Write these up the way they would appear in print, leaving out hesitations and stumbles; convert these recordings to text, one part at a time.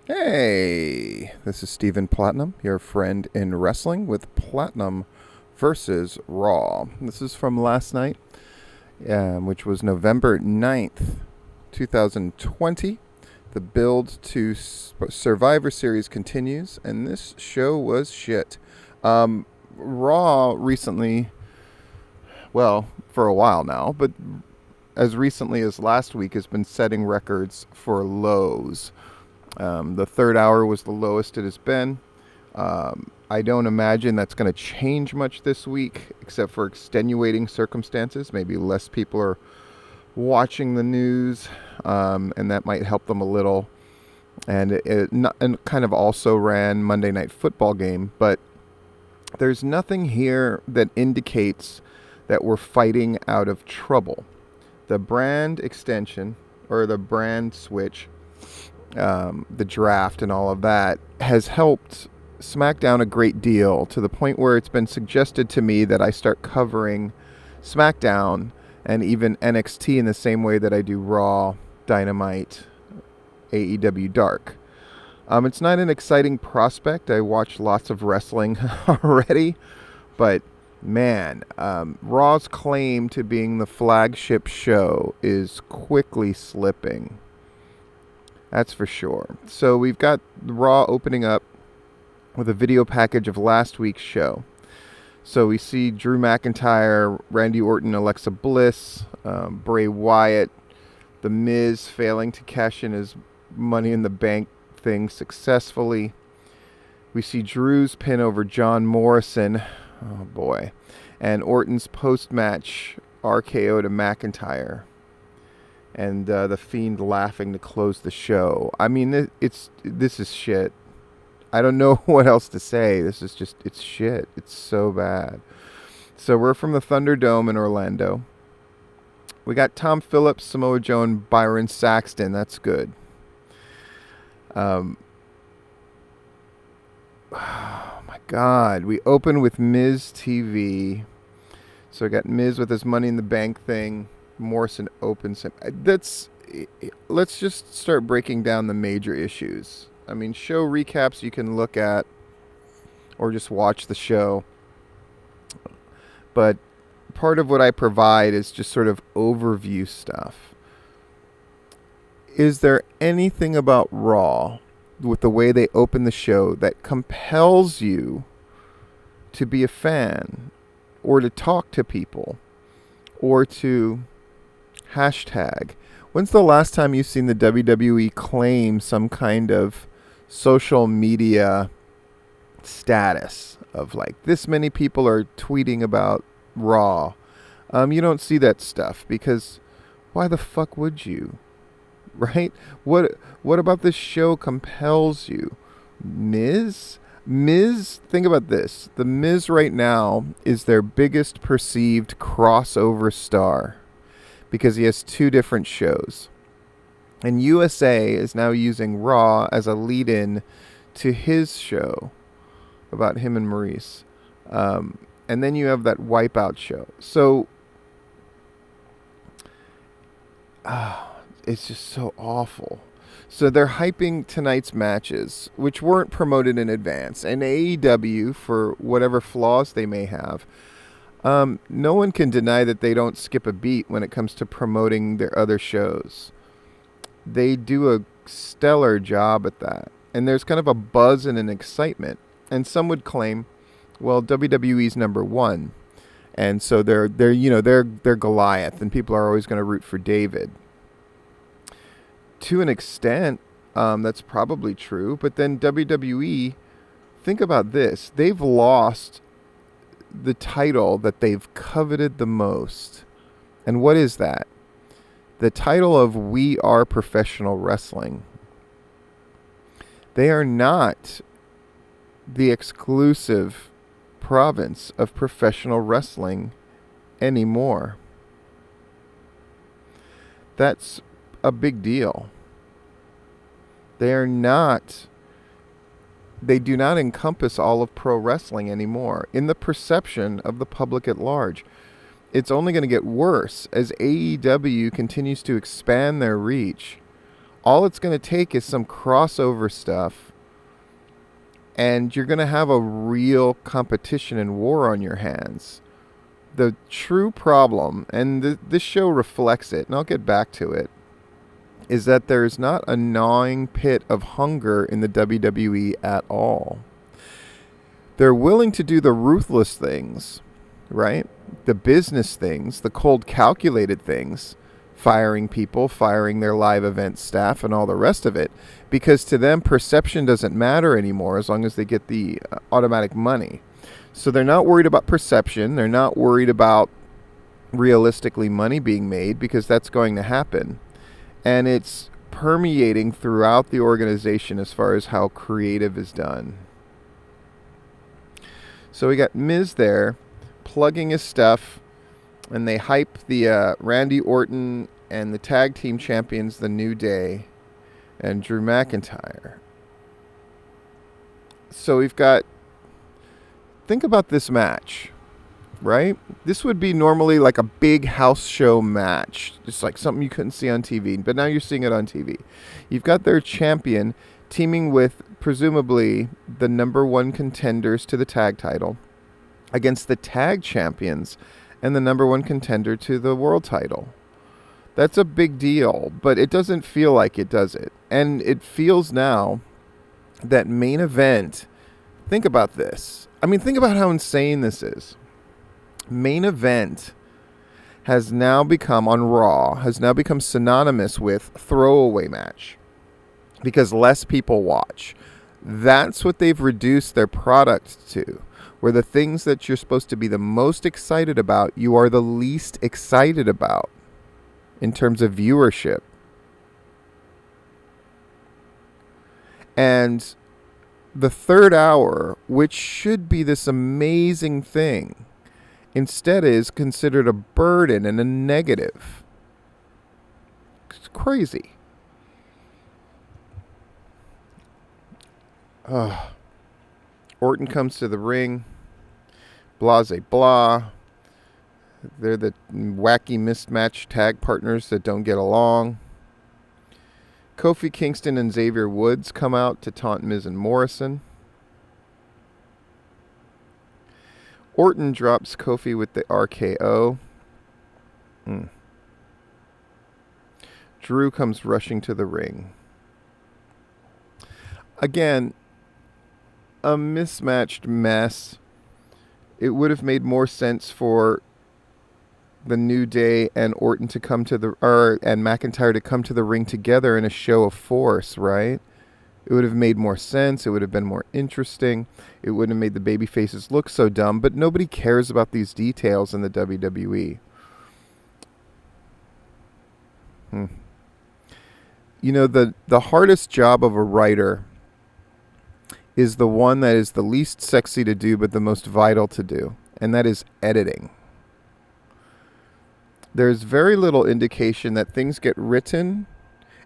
Hey, this is Stephen Platinum, your friend in wrestling with Platinum versus Raw. This is from last night, which was November 9th, 2020. The build to Survivor Series continues, and this show was shit. Raw recently, well, for a while now, but as recently as last week, has been setting records for lows. The third hour was the lowest it has been. I don't imagine that's going to change much this week, except for extenuating circumstances. Maybe less people are watching the news, and that might help them a little. And and kind of also ran Monday Night Football game, but there's nothing here that indicates that we're fighting out of trouble. The brand extension or the brand switch, the draft and all of that has helped SmackDown a great deal, to the point where it's been suggested to me that I start covering SmackDown and even NXT in the same way that I do Raw, Dynamite, AEW Dark. It's not an exciting prospect. I watch lots of wrestling already, but man, Raw's claim to being the flagship show is quickly slipping. That's for sure. So we've got Raw opening up with a video package of last week's show. So we see Drew McIntyre, Randy Orton, Alexa Bliss, Bray Wyatt, The Miz failing to cash in his Money in the Bank thing successfully. We see Drew's pin over John Morrison. Oh boy. And Orton's post-match RKO to McIntyre. And the Fiend laughing to close the show. I mean, this is shit. I don't know what else to say. It's shit. It's so bad. So we're from the Thunderdome in Orlando. We got Tom Phillips, Samoa Joe, and Byron Saxton. That's good. Oh my God. We open with Miz TV. So we got Miz with his Money in the Bank thing. Morrison opens him. Let's just start breaking down the major issues. I mean, show recaps you can look at or just watch the show. But part of what I provide is just sort of overview stuff. Is there anything about Raw with the way they open the show that compels you to be a fan or to talk to people or to hashtag? When's the last time you've seen the WWE claim some kind of social media status of like this many people are tweeting about Raw? You don't see that stuff because why the fuck would you? Right? What about this show compels you? Miz, think about this. The Miz right now is their biggest perceived crossover star because he has two different shows. And USA is now using Raw as a lead-in to his show about him and Maurice. And then you have that Wipeout show. So, it's just so awful. So they're hyping tonight's matches, which weren't promoted in advance. And AEW, for whatever flaws they may have, no one can deny that they don't skip a beat when it comes to promoting their other shows. They do a stellar job at that. And there's kind of a buzz and an excitement. And some would claim, well, WWE's number one. And so they're Goliath, and people are always going to root for David. To an extent, that's probably true. But then WWE, think about this. They've lost the title that they've coveted the most. And what is that? The title of We Are Professional Wrestling. They are not the exclusive province of professional wrestling anymore. That's a big deal. They do not encompass all of pro wrestling anymore in the perception of the public at large. It's only going to get worse as AEW continues to expand their reach. All it's going to take is some crossover stuff, and you're going to have a real competition and war on your hands. The true problem, and this show reflects it, and I'll get back to it, is that there's not a gnawing pit of hunger in the WWE at all. They're willing to do the ruthless things, right? The business things, the cold calculated things, firing people, firing their live event staff, and all the rest of it, because to them, perception doesn't matter anymore as long as they get the automatic money. So they're not worried about perception. They're not worried about realistically money being made, because that's going to happen. And it's permeating throughout the organization as far as how creative is done. So we got Miz there plugging his stuff, and they hype the Randy Orton and the tag team champions, The New Day, and Drew McIntyre. So we've got, think about this match, right? This would be normally like a big house show match. Just like something you couldn't see on TV, but now you're seeing it on TV. You've got their champion teaming with presumably the number one contenders to the tag title against the tag champions and the number one contender to the world title. That's a big deal, but it doesn't feel like it, does it? And it feels now that main event, think about this. I mean, think about how insane this is. Main event has now become, on Raw, has now become synonymous with throwaway match because less people watch. That's what they've reduced their product to, where the things that you're supposed to be the most excited about, you are the least excited about in terms of viewership. And the third hour, which should be this amazing thing, instead is considered a burden and a negative. It's crazy. Orton comes to the ring. Blase blah. They're the wacky mismatched tag partners that don't get along. Kofi Kingston and Xavier Woods come out to taunt Miz and Morrison. Orton drops Kofi with the RKO. Drew comes rushing to the ring. Again, a mismatched mess. It would have made more sense for the New Day and Orton to come to and McIntyre to come to the ring together in a show of force, right? It would have made more sense. It would have been more interesting. It wouldn't have made the baby faces look so dumb, but nobody cares about these details in the WWE. You know, the hardest job of a writer is the one that is the least sexy to do, but the most vital to do, and that is editing. There's very little indication that things get written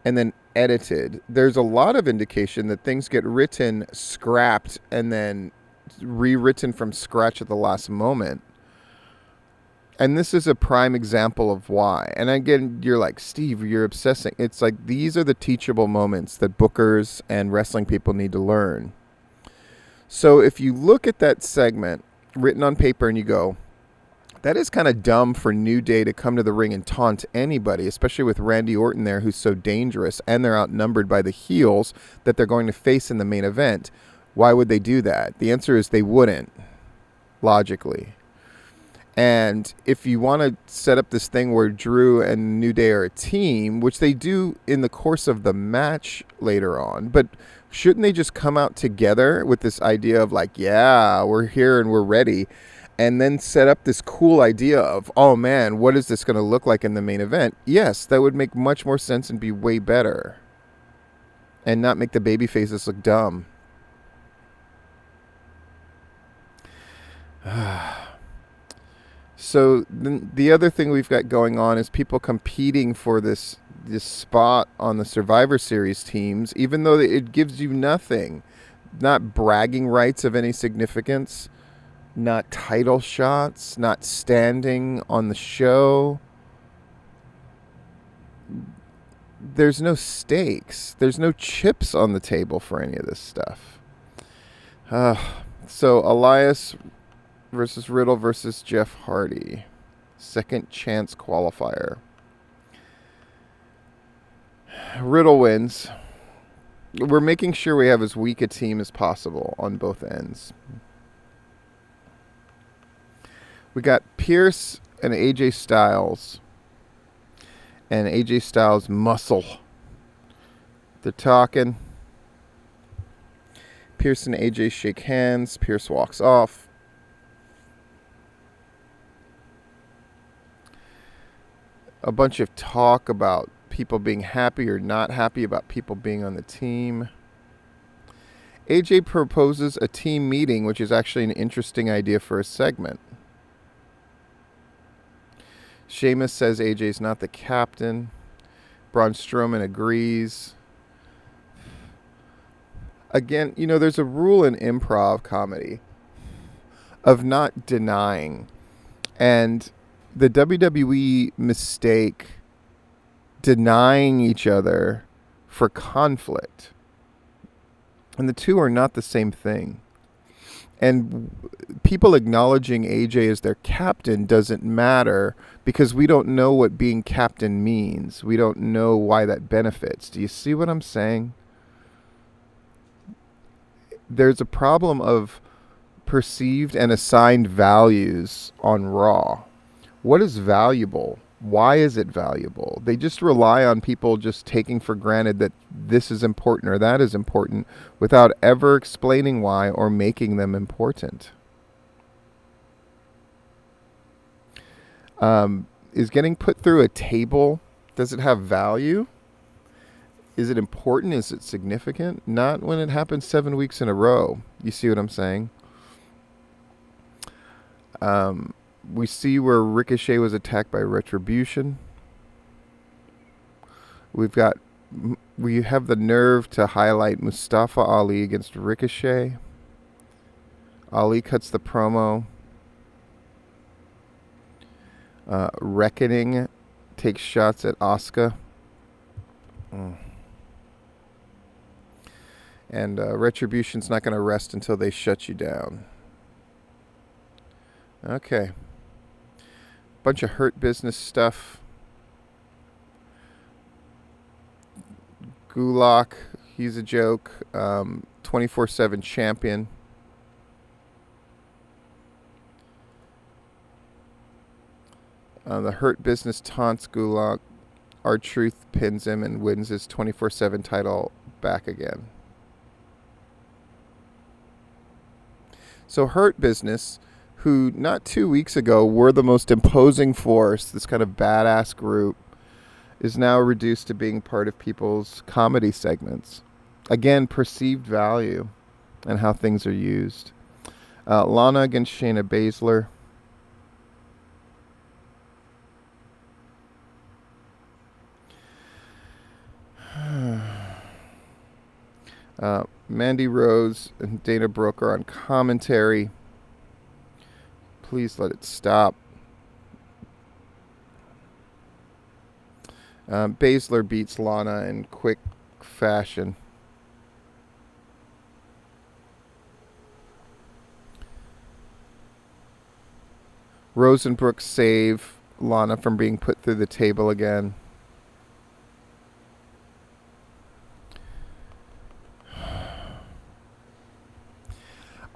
and then edited. There's a lot of indication that things get written, scrapped, and then rewritten from scratch at the last moment. And this is a prime example of why. And again, you're like, Steve, you're obsessing. It's like these are the teachable moments that bookers and wrestling people need to learn. So if you look at that segment written on paper and you go, that is kind of dumb for New Day to come to the ring and taunt anybody, especially with Randy Orton there, who's so dangerous, and they're outnumbered by the heels that they're going to face in the main event. Why would they do that? The answer is they wouldn't, logically. And if you want to set up this thing where Drew and New Day are a team, which they do in the course of the match later on, but shouldn't they just come out together with this idea of like, yeah, we're here and we're ready, and then set up this cool idea of, oh man, what is this going to look like in the main event? Yes, that would make much more sense and be way better. And not make the baby faces look dumb. So the other thing we've got going on is people competing for this spot on the Survivor Series teams, even though it gives you nothing. Not bragging rights of any significance. Not title shots, not standing on the show. there's no stakes. There's no chips on the table for any of this stuff. Uh, so Elias versus Riddle versus Jeff Hardy. Second chance qualifier. Riddle wins. We're making sure we have as weak a team as possible on both ends. We got Pierce and AJ Styles. And AJ Styles' muscle. They're talking. Pierce and AJ shake hands. Pierce walks off. A bunch of talk about people being happy or not happy about people being on the team. AJ proposes a team meeting, which is actually an interesting idea for a segment. Sheamus says AJ's not the captain. Braun Strowman agrees. Again, there's a rule in improv comedy of not denying. And the WWE mistake denying each other for conflict. And the two are not the same thing. And people acknowledging AJ as their captain doesn't matter because we don't know what being captain means. We don't know why that benefits. Do you see what I'm saying? There's a problem of perceived and assigned values on Raw. What is valuable? Why is it valuable? They just rely on people just taking for granted that this is important or that is important without ever explaining why or making them important. Is getting put through a table, does it have value? Is it important? Is it significant? Not when it happens 7 weeks in a row. You see what I'm saying? We see where Ricochet was attacked by Retribution. We have the nerve to highlight Mustafa Ali against Ricochet. Ali cuts the promo. Reckoning takes shots at Asuka. And Retribution's not going to rest until they shut you down. Okay. Bunch of Hurt Business stuff. Gulak, he's a joke. 24/7 champion. The Hurt Business taunts Gulak. R-Truth pins him and wins his 24/7 title back again. So Hurt Business, who not 2 weeks ago were the most imposing force, this kind of badass group, is now reduced to being part of people's comedy segments. Again, perceived value and how things are used. Lana against Shayna Baszler. Mandy Rose and Dana Brooke are on commentary. Please let it stop. Baszler beats Lana in quick fashion. Rose and Brooke save Lana from being put through the table again.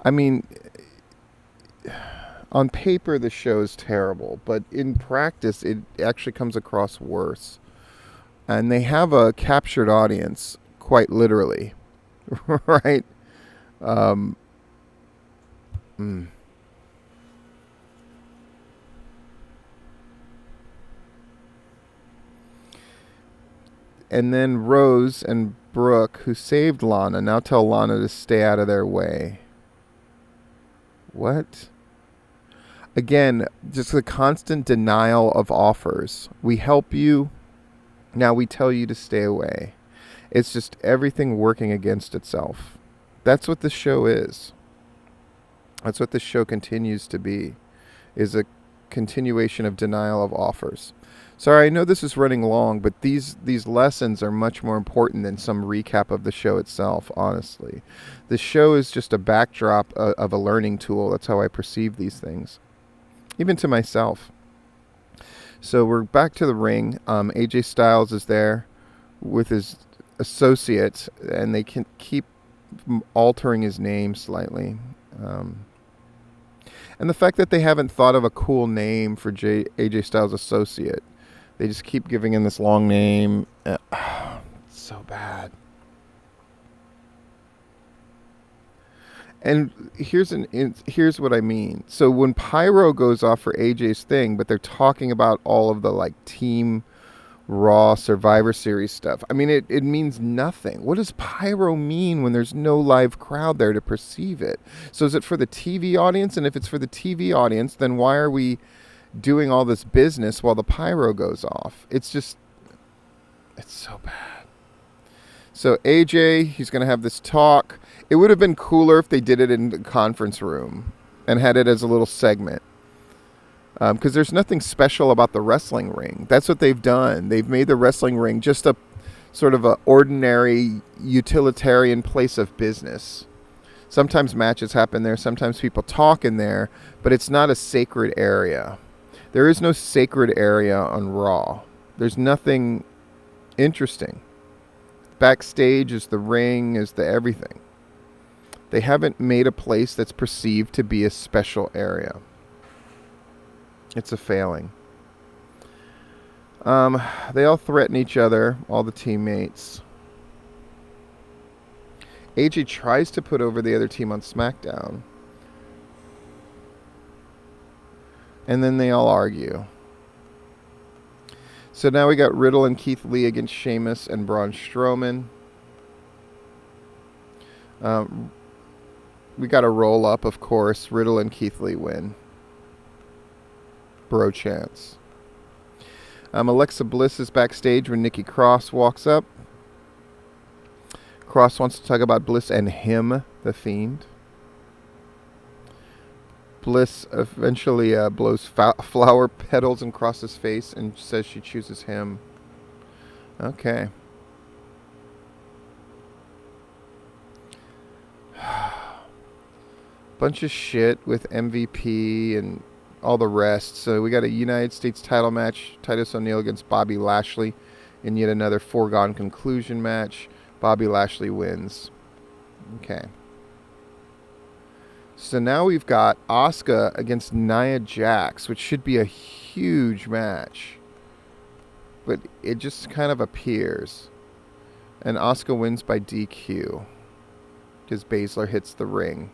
I mean, on paper the show is terrible, but in practice it actually comes across worse. And they have a captured audience, quite literally, right? And then Rose and Brooke, who saved Lana, now tell Lana to stay out of their way. What? Again, just the constant denial of offers. We help you. Now we tell you to stay away. It's just everything working against itself. That's what this show is. That's what this show continues to be, is a continuation of denial of offers. Sorry, I know this is running long, but these lessons are much more important than some recap of the show itself, honestly. The show is just a backdrop of a learning tool. That's how I perceive these things, even to myself. So we're back to the ring. AJ Styles is there with his associates, and they can keep altering his name slightly. And the fact that they haven't thought of a cool name for AJ Styles' associate. They just keep giving him this long name. It's so bad. And here's what I mean. So when Pyro goes off for AJ's thing, but they're talking about all of the like Team Raw Survivor Series stuff. I mean, it means nothing. What does Pyro mean when there's no live crowd there to perceive it? So is it for the TV audience? And if it's for the TV audience, then why are we doing all this business while the pyro goes off? It's so bad. So AJ, he's going to have this talk. It would have been cooler if they did it in the conference room and had it as a little segment. Because there's nothing special about the wrestling ring. That's what they've done. They've made the wrestling ring just a sort of a ordinary utilitarian place of business. Sometimes matches happen there. Sometimes people talk in there. But it's not a sacred area. There is no sacred area on Raw. There's nothing interesting. Backstage is the ring, is the everything. They haven't made a place that's perceived to be a special area. It's a failing. They all threaten each other, all the teammates. AJ tries to put over the other team on SmackDown. And then they all argue. So now we got Riddle and Keith Lee against Sheamus and Braun Strowman. We got a roll up, of course. Riddle and Keith Lee win. Bro chance. Alexa Bliss is backstage when Nikki Cross walks up. Cross wants to talk about Bliss and him, the Fiend. Bliss eventually blows flower petals in Cross's face and says she chooses him. Okay. Bunch of shit with MVP and all the rest. So we got a United States title match. Titus O'Neil against Bobby Lashley in yet another foregone conclusion match. Bobby Lashley wins. Okay. So now we've got Asuka against Nia Jax, which should be a huge match. But it just kind of appears. And Asuka wins by DQ. Because Baszler hits the ring.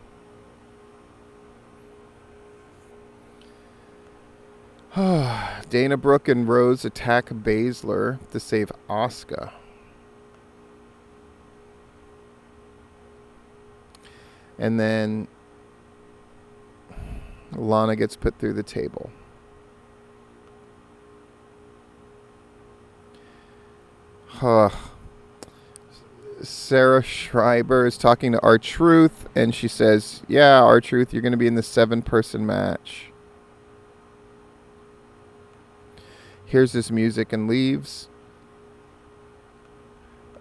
Dana Brooke and Rose attack Baszler to save Asuka. And then Lana gets put through the table. Sarah Schreiber is talking to R-Truth, and she says, yeah, R-Truth, you're going to be in the 7-person match. Hears this music and leaves.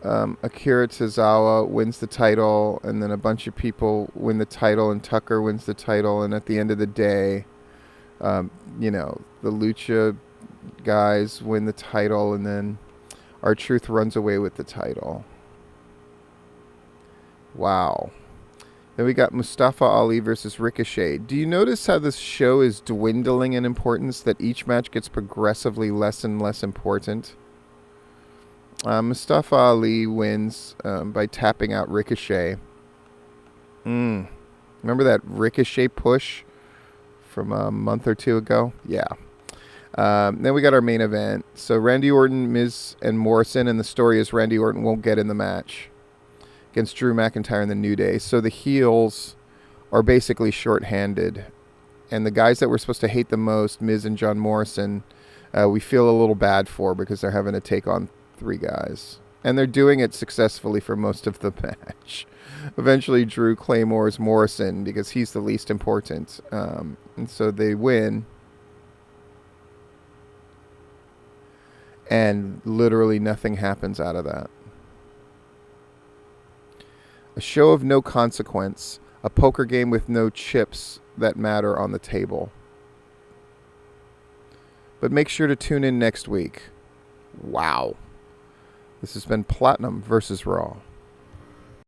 Akira Tozawa wins the title, and then a bunch of people win the title, and Tucker wins the title, and at the end of the day, the Lucha guys win the title, and then R-Truth runs away with the title. Wow. Then we got Mustafa Ali versus Ricochet. Do you notice how this show is dwindling in importance, that each match gets progressively less and less important? Mustafa Ali wins by tapping out Ricochet. Remember that Ricochet push from a month or two ago? Yeah. Then we got our main event. So Randy Orton, Miz, and Morrison, and the story is Randy Orton won't get in the match against Drew McIntyre and the New Day. So the heels are basically shorthanded. And the guys that we're supposed to hate the most, Miz and John Morrison, we feel a little bad for because they're having to take on 3 guys. And they're doing it successfully for most of the match. Eventually Drew claymores Morrison because he's the least important. And so they win. and literally nothing happens out of that. A show of no consequence, a poker game with no chips that matter on the table. But make sure to tune in next week. Wow. This has been Platinum versus Raw.